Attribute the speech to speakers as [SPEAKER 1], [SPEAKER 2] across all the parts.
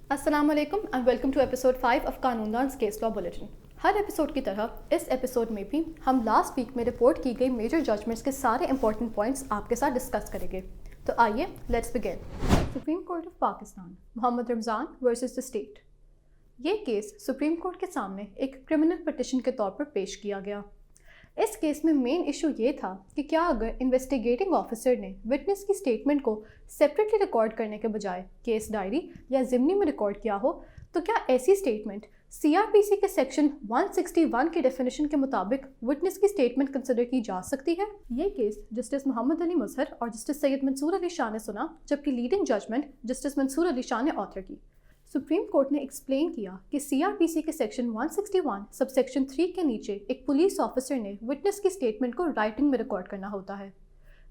[SPEAKER 1] अस्सलाम वालेकुम and welcome to episode 5 of Qanoondan case law bulletin. हर एपिसोड की तरह इस एपिसोड में भी हम लास्ट वीक में रिपोर्ट की गई मेजर जजमेंट्स के सारे इंपॉर्टेंट पॉइंट्स आपके साथ डिस्कस करेंगे। तो आइए let's begin. Supreme court of Pakistan Mohammad Ramzan versus the state. ये केस सुप्रीम कोर्ट के सामने एक क्रिमिनल पिटिशन के तौर पर पेश किया गया। इस केस में मेन इशू ये था कि क्या अगर इन्वेस्टिगेटिंग ऑफिसर ने विटनेस की स्टेटमेंट को सेपरेटली रिकॉर्ड करने के बजाय केस डायरी या ज़िमनी में रिकॉर्ड किया हो तो क्या ऐसी स्टेटमेंट सीआरपीसी के सेक्शन 161 की डेफिनेशन के मुताबिक विटनेस की स्टेटमेंट कंसिडर की जा सकती है। ये केस जस्टिस मोहम्मद अली मजहर और जस्टिस सैयद मंसूर अली शाह ने सुना, जबकि leading judgment justice Mansoor Ali Shah ने ऑथर की। सुप्रीम कोर्ट ने एक्सप्लेन किया कि सीआरपीसी के सेक्शन 161 सब सेक्शन 3 के नीचे एक पुलिस ऑफिसर ने विटनेस की स्टेटमेंट को राइटिंग में रिकॉर्ड करना होता है।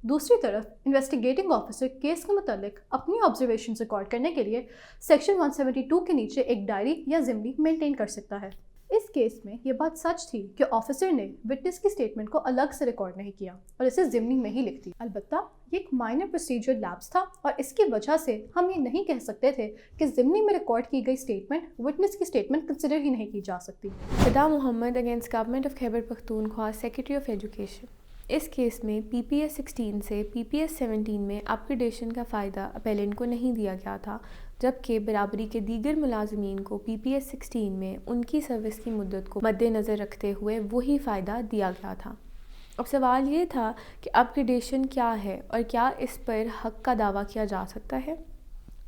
[SPEAKER 1] दूसरी तरफ इन्वेस्टिगेटिंग ऑफिसर केस के मुतालिक अपनी ऑब्जर्वेशन रिकॉर्ड करने के लिए सेक्शन 172 के नीचे एक डायरी या ज़िमनी मेंटेन कर सकता है। इस केस में ये बात सच थी कि ऑफिसर ने विटनेस की स्टेटमेंट को अलग से रिकॉर्ड नहीं किया और इसे ज़िमनी में ही लिख दी। अलबत्ता ये एक माइनर प्रोसीजर लैप्स था और इसकी वजह से हम ये नहीं कह सकते थे कि ज़िमनी में रिकॉर्ड की गई स्टेटमेंट विटनेस की स्टेटमेंट कंसिडर ही नहीं की जा सकती।
[SPEAKER 2] Fida Mohammad against government of Khyber Pakhtunkhwa secretary of education. इस केस में पीपीएस 16 से पीपीएस 17 में अपग्रेडेशन का फ़ायदा अपेलेंट को नहीं दिया गया था, जबकि बराबरी के दीगर मुलाजमीन को पीपीएस 16 में उनकी सर्विस की मुद्दत को मद्देनज़र रखते हुए वही फ़ायदा दिया गया था। अब सवाल ये था कि अपग्रेडेशन क्या है और क्या इस पर हक़ का दावा किया जा सकता है।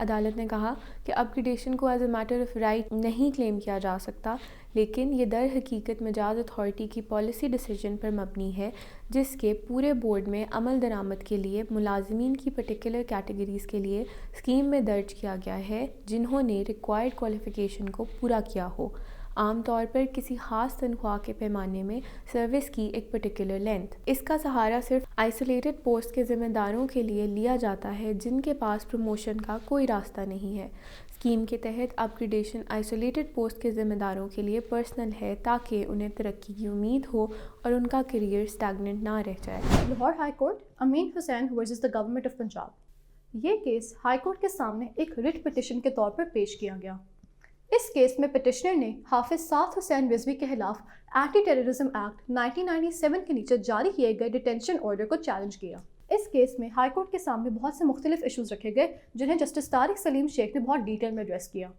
[SPEAKER 2] अदालत ने कहा कि अपग्रेडेशन को as a matter of right नहीं क्लेम किया जा सकता, लेकिन ये दर हकीकत मजाज अथॉरिटी की पॉलिसी डिसीजन पर मबनी है, जिसके पूरे बोर्ड में अमल दरामद के लिए मुलाजमीन की पर्टिकुलर कैटेगरीज़ के लिए स्कीम में दर्ज किया गया है जिन्होंने रिक्वायर्ड क्वालिफ़िकेशन को पूरा किया हो, आम तौर पर किसी ख़ास तनख्वाह के पैमाने में सर्विस की एक पर्टिकुलर लेंथ। इसका सहारा सिर्फ आइसोलेटेड पोस्ट के ज़िम्मेदारों के लिए लिया जाता है जिनके पास प्रमोशन का कोई रास्ता नहीं है। स्कीम के तहत अपग्रेडेशन आइसोलेटेड पोस्ट के ज़िम्मेदारों के लिए पर्सनल है ताकि उन्हें तरक्की की उम्मीद हो और उनका करियर स्टैगनेंट ना रह जाए।
[SPEAKER 1] Lahore high court Amin Hussain versus the government of Punjab. ये केस हाई कोर्ट के सामने एक रिट पिटिशन के तौर पर पेश किया गया। इस केस में पिटिशनर ने हाफिज साद हुसैन रिजवी के खिलाफ एंटी टेररिज्म एक्ट 1997 के नीचे जारी किए गए डिटेंशन ऑर्डर को चैलेंज किया। इस केस में हाई कोर्ट के सामने बहुत से मुख्तलिफ इशूज़ रखे गए जिन्हें जस्टिस तारिक सलीम शेख ने बहुत डिटेल में एड्रेस किया।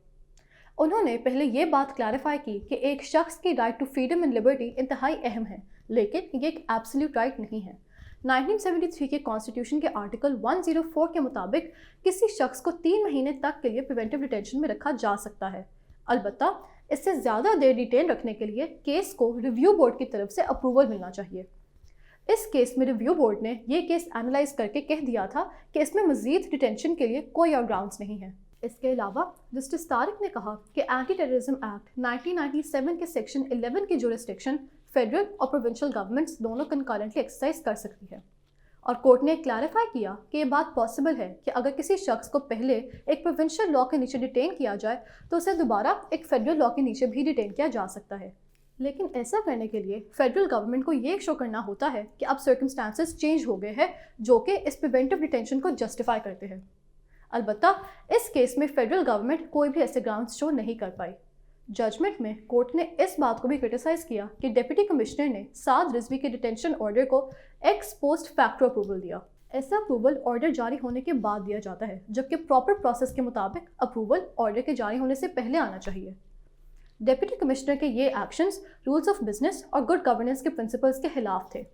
[SPEAKER 1] उन्होंने पहले ये बात क्लैरिफाई की कि एक शख्स की right to freedom and liberty इंतहाई अहम है, लेकिन ये एक एब्सोल्यूट राइट नहीं है। 1973 के कॉन्स्टिट्यूशन के आर्टिकल 104 के मुताबिक किसी शख्स को 3 महीने तक के लिए प्रिवेंटिव डिटेंशन में रखा जा सकता है। अलबत्ता इससे ज़्यादा देर डिटेन रखने के लिए केस को रिव्यू बोर्ड की तरफ से अप्रूवल मिलना चाहिए। इस केस में रिव्यू बोर्ड ने ये केस एनालाइज करके कह दिया था कि इसमें मज़ीद डिटेंशन के लिए कोई और ग्राउंड्स नहीं है। इसके अलावा जस्टिस तारिक ने कहा कि एंटी टेररिज्म एक्ट 1997 के सेक्शन 11 की जुरिस्डिक्शन फेडरल और प्रोविंशियल गवर्नमेंट्स दोनों कंकरेंटली एक्सरसाइज कर सकती है, और कोर्ट ने क्लैरिफाई किया कि ये बात पॉसिबल है कि अगर किसी शख्स को पहले एक प्रोविंशियल लॉ के नीचे डिटेन किया जाए तो उसे दोबारा एक फेडरल लॉ के नीचे भी डिटेन किया जा सकता है। लेकिन ऐसा करने के लिए फेडरल गवर्नमेंट को ये शो करना होता है कि अब सर्कमस्टांसेस चेंज हो गए हैं जो कि इस प्रिवेंटिव डिटेंशन को जस्टिफाई करते हैं। अलबत्ता इस केस में फेडरल गवर्नमेंट कोई भी ऐसे ग्राउंड्स शो नहीं कर पाई। जजमेंट में कोर्ट ने इस बात को भी क्रिटिसाइज़ किया कि डिप्टी कमिश्नर ने साद रिजवी के डिटेंशन ऑर्डर को एक्स पोस्ट फैक्टो अप्रूवल दिया। ऐसा अप्रूवल ऑर्डर जारी होने के बाद दिया जाता है, जबकि प्रॉपर प्रोसेस के मुताबिक अप्रूवल ऑर्डर के जारी होने से पहले आना चाहिए। डिप्टी कमिश्नर के ये एक्शंस रूल्स ऑफ बिजनेस और गुड गवर्नेंस के प्रिंसिपल्स के खिलाफ थे।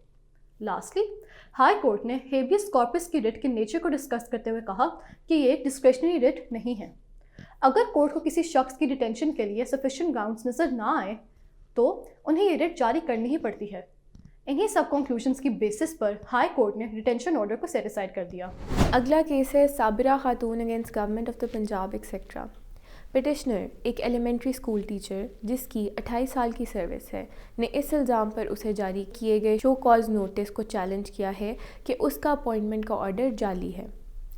[SPEAKER 1] लास्टली हाई कोर्ट ने हेबियस कॉर्पस की रिट के नेचर को डिस्कस करते हुए कहा कि ये डिस्क्रेशनरी रिट नहीं है। अगर कोर्ट को किसी शख्स की डिटेंशन के लिए सफिशिएंट ग्राउंड्स नज़र ना आए तो उन्हें ये रिट जारी करनी ही पड़ती है। इन्हीं सब कंक्लूजन्स की बेसिस पर हाई कोर्ट ने डिटेंशन ऑर्डर को सेट असाइड कर दिया।
[SPEAKER 2] अगला केस है साबिरा खातून against government of the Punjab etcetera. Petitioner एक एलिमेंट्री स्कूल टीचर जिसकी 28 साल की सर्विस है ने इस इल्ज़ाम पर उसे जारी किए गए शो कॉज नोटिस को चैलेंज किया है कि उसका अपॉइंटमेंट का ऑर्डर जाली है।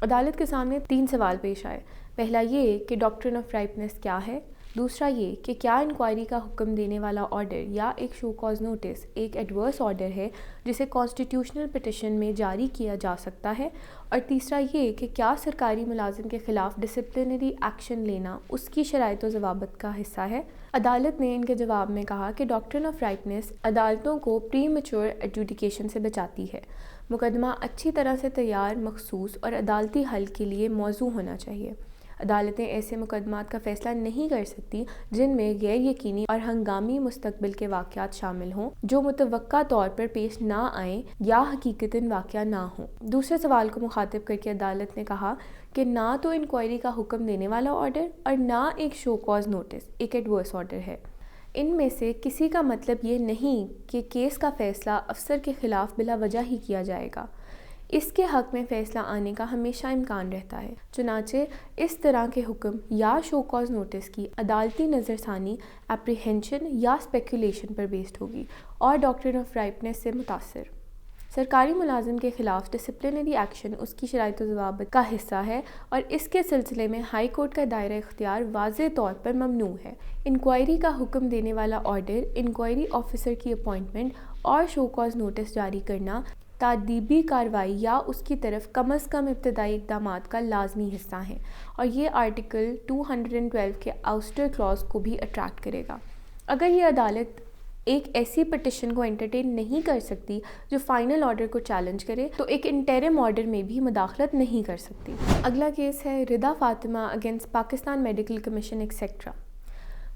[SPEAKER 2] अदालत के सामने 3 सवाल पेश आए। पहला ये कि डॉक्ट्रिन ऑफ राइपनेस क्या है, दूसरा ये कि क्या इंक्वायरी का हुक्म देने वाला ऑर्डर या एक शो कॉज नोटिस एक एडवर्स ऑर्डर है जिसे कॉन्स्टिट्यूशनल पिटिशन में जारी किया जा सकता है, और तीसरा ये कि क्या सरकारी मुलाजिम के ख़िलाफ़ डिसिप्लिनरी एक्शन लेना उसकी शराइत व ज़वाबित का हिस्सा है। अदालत ने इनके जवाब में कहा कि डॉक्ट्रिन ऑफ राइटनेस अदालतों को प्री मैच्योर एडजुडिकेशन से बचाती है। मुकदमा अच्छी तरह से तैयार, मखसूस और अदालती हल के लिए मौजू होना चाहिए। अदालतें ऐसे मुकदमात का फ़ैसला नहीं कर सकती जिनमें गैर यकीनी और हंगामी मुस्तकबिल के वाक़यात शामिल हों जो मुतवक्का तौर पर पेश ना आएँ या हकीकतन वाक़या ना हों। दूसरे सवाल को मुखातिब करके अदालत ने कहा कि ना तो इंक्वायरी का हुक्म देने वाला ऑर्डर और ना एक शो कॉज नोटिस एक एडवर्स ऑर्डर है। इनमें से किसी का मतलब ये नहीं कि केस का फ़ैसला अफसर के ख़िलाफ़ बिला वजह ही किया जाएगा। इसके हक़ में फ़ैसला आने का हमेशा इम्कान रहता है। चुनांचे इस तरह के हुक्म या शो कॉज नोटिस की अदालती नज़रसानी एप्रीहेंशन या स्पेकुलेशन पर बेस्ड होगी और डॉक्ट्रिन ऑफ राइटनेस से मुतासर। सरकारी मुलाजिम के ख़िलाफ़ डिसिप्लिनरी एक्शन उसकी शराइत व ज़वाबित का हिस्सा है और इसके सिलसिले में हाई कोर्ट का दायरा इख्तियार वाज़े तौर पर ममनू है। इंक्वायरी का हुक्म देने वाला ऑर्डर, इंक्वायरी ऑफिसर की अपॉइंटमेंट और शो कॉज नोटिस जारी करना तादीबी कार्रवाई या उसकी तरफ कम अज़ कम इब्तदाई इक़दामात का लाजमी हिस्सा है, और ये आर्टिकल 212 के आउस्टर क्लॉज को भी अट्रैक्ट करेगा। अगर ये अदालत एक ऐसी पिटिशन को एंटरटेन नहीं कर सकती जो फ़ाइनल ऑर्डर को चैलेंज करे, तो एक इंटरिम ऑर्डर में भी मुदाखलत नहीं कर सकती। अगला केस है Rida Fatima against Pakistan medical commission etcetera.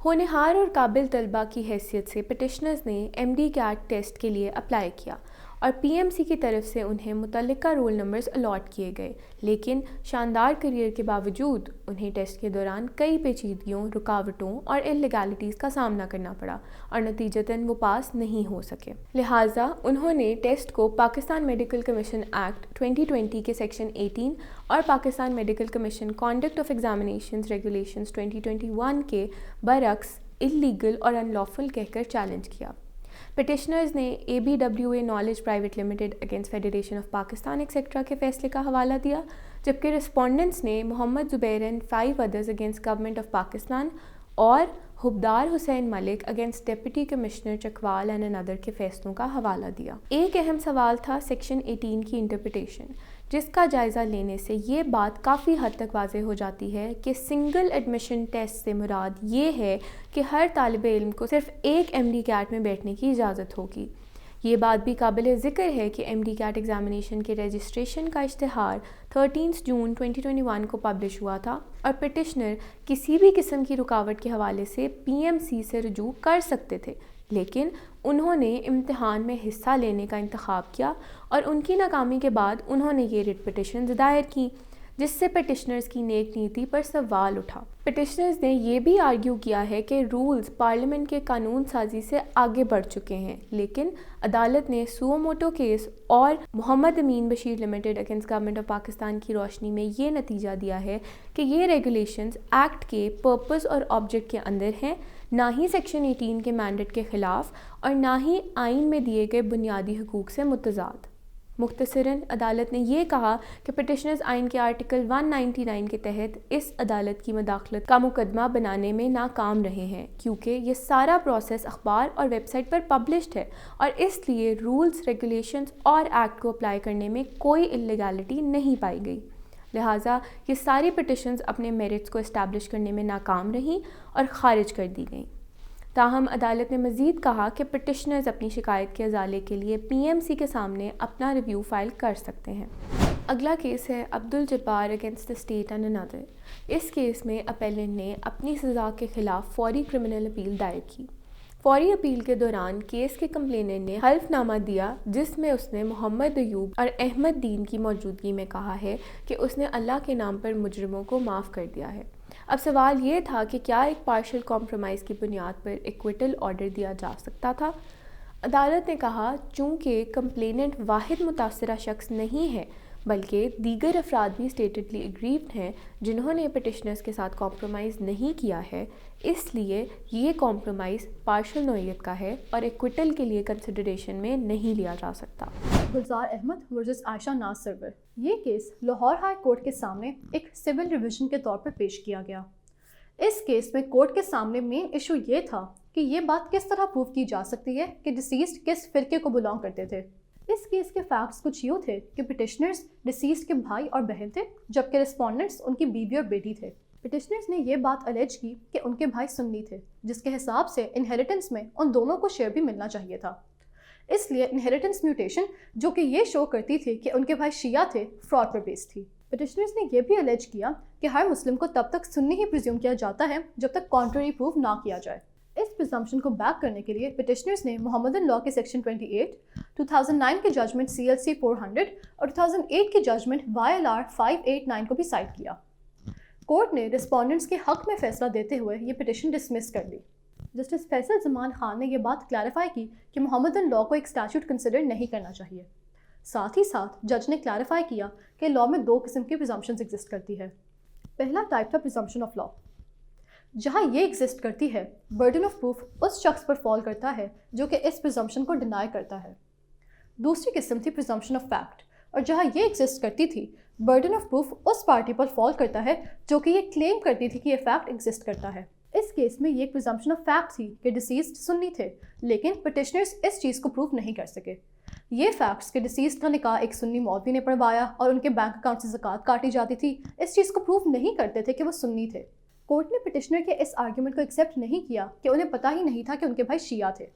[SPEAKER 2] होनहार और काबिल तलबा की हैसियत से पिटिशनर्स ने MD कैट टेस्ट के लिए अप्लाई किया और PMC की तरफ से उन्हें मुतल्लिका रोल नंबर्स अलॉट किए गए, लेकिन शानदार करियर के बावजूद उन्हें टेस्ट के दौरान कई पेचीदगियों, रुकावटों और इल्लीगैलिटीज़ का सामना करना पड़ा और नतीजतन वो पास नहीं हो सके। लिहाजा उन्होंने टेस्ट को पाकिस्तान मेडिकल कमीशन एक्ट 2020 के सेक्शन 18 और Pakistan medical commission conduct of examinations regulations 2021 के बरअक्स इल्लीगल और अनलॉफुल कहकर चैलेंज किया। पिटिशनर्स ने ABWA knowledge private limited against federation of Pakistan etcetera के फैसले का हवाला दिया, जबकि रिस्पोंडेंट्स ने Mohammad Zubair and 5 others against government of Pakistan और Hubdar Hussain Malik against deputy commissioner Chakwal and another के फैसलों का हवाला दिया। एक अहम सवाल था सेक्शन 18 की इंटरप्रिटेशन, जिसका जायज़ा लेने से ये बात काफ़ी हद तक वाज़ेह हो जाती है कि सिंगल एडमिशन टेस्ट से मुराद ये है कि हर तालिब इल्म को सिर्फ एक MD कैट में बैठने की इजाज़त होगी। ये बात भी काबिल ज़िक्र है कि MD कैट एग्ज़ामिनेशन के रजिस्ट्रेशन का इश्तिहार 13 जून 2021 को पब्लिश हुआ था और पिटिशनर किसी भी किस्म की रुकावट के हवाले से PMC से रुजू कर सकते थे, लेकिन उन्होंने इम्तिहान में हिस्सा लेने का इंतखाब किया और उनकी नाकामी के बाद उन्होंने ये रिट पिटिशन दायर की, जिससे पिटिशनर्स की नेक नीति पर सवाल उठा। पिटिशनर्स ने यह भी आर्ग्यू किया है कि रूल्स पार्लियामेंट के कानून साजी से आगे बढ़ चुके हैं, लेकिन अदालत ने सुओ मोटो केस और Mohammad Amin Bashir limited against government of Pakistan की रोशनी में ये नतीजा दिया है कि ये रेगुलेशंस एक्ट के पर्पस और ऑब्जेक्ट के अंदर हैं, ना ही सेक्शन 18 के मैंडेट के ख़िलाफ़ और ना ही आइन में दिए गए बुनियादी हुकूक से मुतज़ाद। मुख्तसरन अदालत ने यह कहा कि पिटिशनर्स आइन के आर्टिकल 199 के तहत इस अदालत की मदाखलत का मुकदमा बनाने में नाकाम रहे हैं, क्योंकि ये सारा प्रोसेस अखबार और वेबसाइट पर पब्लिश्ड है और इसलिए रूल्स, रेगुलेशंस और एक्ट को अप्लाई करने में कोई इल्लीगैलिटी नहीं पाई गई। लिहाजा ये सारी पिटिशन्स अपने मेरिट्स को इस्टेब्लिश करने में नाकाम रहीं और ख़ारिज कर दी गईं। ताहम अदालत ने मज़ीद कहा कि पिटिशनर्स अपनी शिकायत के अजाले के लिए PMC के सामने अपना रिव्यू फ़ाइल कर सकते हैं। अगला केस है Abdul Jabbar against the state and another. इस केस में अपेलेंट ने अपनी सज़ा के ख़िलाफ़ फ़ौरी क्रिमिनल अपील दायर की। फ़ौरी अपील के दौरान केस के कंप्लेनेंट ने हल्फनामा दिया, जिसमें उसने मोहम्मद अयूब और अहमद दीन की मौजूदगी में कहा है कि उसने अल्लाह के नाम पर मुजरिमों को माफ़ कर दिया है। अब सवाल ये था कि क्या एक पार्शल कॉम्प्रोमाइज़ की बुनियाद पर एक्विटल ऑर्डर दिया जा सकता था। अदालत ने कहा चूँकि कंप्लेनेंट वाहिद मुतासरा शख्स नहीं है बल्कि दीगर अफराद भी स्टेटडली एग्रीव्ड हैं जिन्होंने पिटिशनर्स के साथ कॉम्प्रोमाइज़ नहीं किया है, इसलिए ये कॉम्प्रोमाइज़ पार्शल नौइयत का है और एक्विटल के लिए कंसिडरेशन में नहीं लिया जा सकता।
[SPEAKER 1] गुलजार अहमद वर्सेस आयशा नाज सरवर। ये केस लाहौर हाई कोर्ट के सामने एक सिविल रिवीजन के तौर पर पेश किया गया। इस केस में कोर्ट के सामने मेन इशू ये था कि ये बात किस तरह प्रूव की जा सकती है कि डिसीज्ड किस फिरके को बिलोंग करते थे। इस केस के फैक्ट्स कुछ यूँ थे कि पिटिशनर्स डिसीज्ड के भाई और बहन थे, जबकि रिस्पोंडेंट्स उनकी बीवी और बेटी थे। पिटिशनर्स ने ये बात अलेज की कि उनके भाई सुन्नी थे, जिसके हिसाब से इनहेरिटेंस में उन दोनों को शेयर भी मिलना चाहिए था। इसलिए इनहेरिटेंस म्यूटेशन, जो कि ये शो करती थी कि उनके भाई शिया थे, फ्रॉड पर बेस्ड थी। पिटिशनर्स ने यह भी अलेज किया कि हर मुस्लिम को तब तक सुन्नी ही प्रिज्यूम किया जाता है जब तक कॉन्ट्ररी प्रूव ना किया जाए। इस प्रिजम्पशन को बैक करने के लिए पिटिशनर्स ने मोहम्मदन लॉ के सेक्शन 28, 2009 के जजमेंट CLC 400 और 2008 के जजमेंट YLR 589 को भी साइट किया। कोर्ट ने रिस्पोंडेंट्स के हक में फैसला देते हुए ये पिटिशन डिसमिस कर दी। जस्टिस फैसल जमान खान ने यह बात क्लैरिफाई की कि मोहम्मदन लॉ को एक स्टैट्यूट कंसिडर नहीं करना चाहिए। साथ ही साथ जज ने क्लैरिफाई किया कि लॉ में दो किस्म की प्रिजम्पशंस एग्जिस्ट करती है। पहला टाइप था प्रिजम्पशन ऑफ लॉ। जहाँ ये एग्जिस्ट करती है, बर्डन ऑफ प्रूफ उस शख्स पर फॉल करता है जो कि इस प्रिजम्पशन को डिनाई करता है। दूसरी किस्म थी प्रिजम्पशन ऑफ फैक्ट, और जहाँ ये एग्जिस्ट करती थी, बर्डन ऑफ प्रूफ उस पार्टी पर फॉल करता है जो कि ये क्लेम करती थी कि ये फैक्ट एग्जिस्ट करता है। इस केस में ये प्रिजम्पशन ऑफ फैक्ट थी कि डिसीज्ड सुन्नी थे, लेकिन पिटिशनर्स इस चीज़ को प्रूव नहीं कर सके। ये फैक्ट्स कि डिसीज्ड का निकाह एक सुन्नी मौलवी ने पढ़वाया और उनके बैंक अकाउंट से ज़कात काटी जाती थी, इस चीज़ को प्रूव नहीं करते थे कि वो सुन्नी थे। कोर्ट ने पिटिशनर के इस आर्ग्यूमेंट को एक्सेप्ट नहीं किया कि उन्हें पता ही नहीं था कि उनके भाई शिया थे,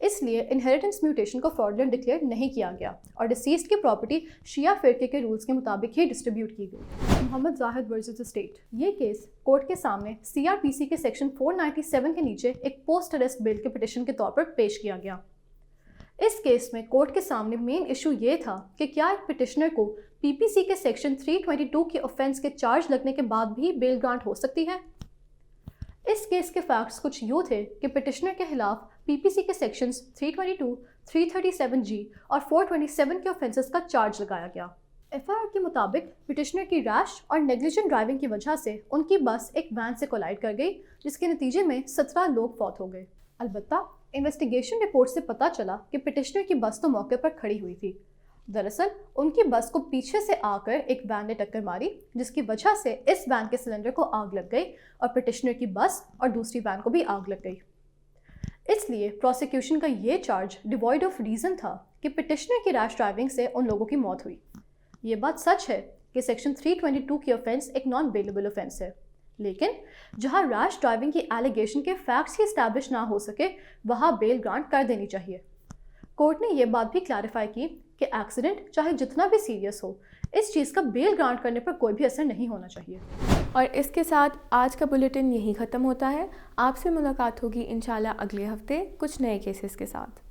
[SPEAKER 1] इसलिए इनहेरिटेंस म्यूटेशन को फ्रॉडलेंट डिक्लेयर नहीं किया गया और डिसीज्ड की प्रॉपर्टी शिया फिरके के रूल्स के मुताबिक ही डिस्ट्रीब्यूट की गई। मोहम्मद जाहिद वर्सेस स्टेट, ये केस कोर्ट के सामने CRPC के सेक्शन 497 के नीचे एक पोस्ट अरेस्ट बिल के पिटिशन के तौर पर पेश किया गया। इस केस में कोर्ट के सामने मेन इशू ये था कि क्या एक पिटिशनर को PPC के सेक्शन 322 के ऑफेंस के चार्ज लगने के बाद भी बेल ग्रांट हो सकती है। इस केस के फैक्ट्स कुछ यूँ थे कि पिटिशनर के खिलाफ PPC के सेक्शंस 322, 337G और 427 के ऑफेंसेस का चार्ज लगाया गया। FIR के मुताबिक पिटिशनर की रैश और नेग्लिजेंट ड्राइविंग की वजह से उनकी बस एक वैन से कोलाइड कर गई, जिसके नतीजे में 17 लोग फौत हो गए। अलबत्ता इन्वेस्टिगेशन रिपोर्ट से पता चला कि पिटिशनर की बस तो मौके पर खड़ी हुई थी। दरअसल उनकी बस को पीछे से आकर एक वैन ने टक्कर मारी, जिसकी वजह से इस वैन के सिलेंडर को आग लग गई और पिटिशनर की बस और दूसरी वैन को भी आग लग गई। इसलिए प्रोसिक्यूशन का ये चार्ज डिवॉइड ऑफ रीज़न था कि पिटिशनर की रैश ड्राइविंग से उन लोगों की मौत हुई। ये बात सच है कि सेक्शन 322 की ऑफेंस एक नॉन बेलेबल ऑफेंस है, लेकिन जहां रैश ड्राइविंग की एलिगेशन के फैक्ट्स ही इस्टेब्लिश ना हो सके, वहां बेल ग्रांट कर देनी चाहिए। कोर्ट ने यह बात भी क्लैरिफाई की कि एक्सीडेंट चाहे जितना भी सीरियस हो, इस चीज़ का बेल ग्रांट करने पर कोई भी असर नहीं होना चाहिए।
[SPEAKER 2] और इसके साथ आज का बुलेटिन यहीं ख़त्म होता है। आपसे मुलाकात होगी इंशाल्लाह अगले हफ्ते कुछ नए केसेस के साथ।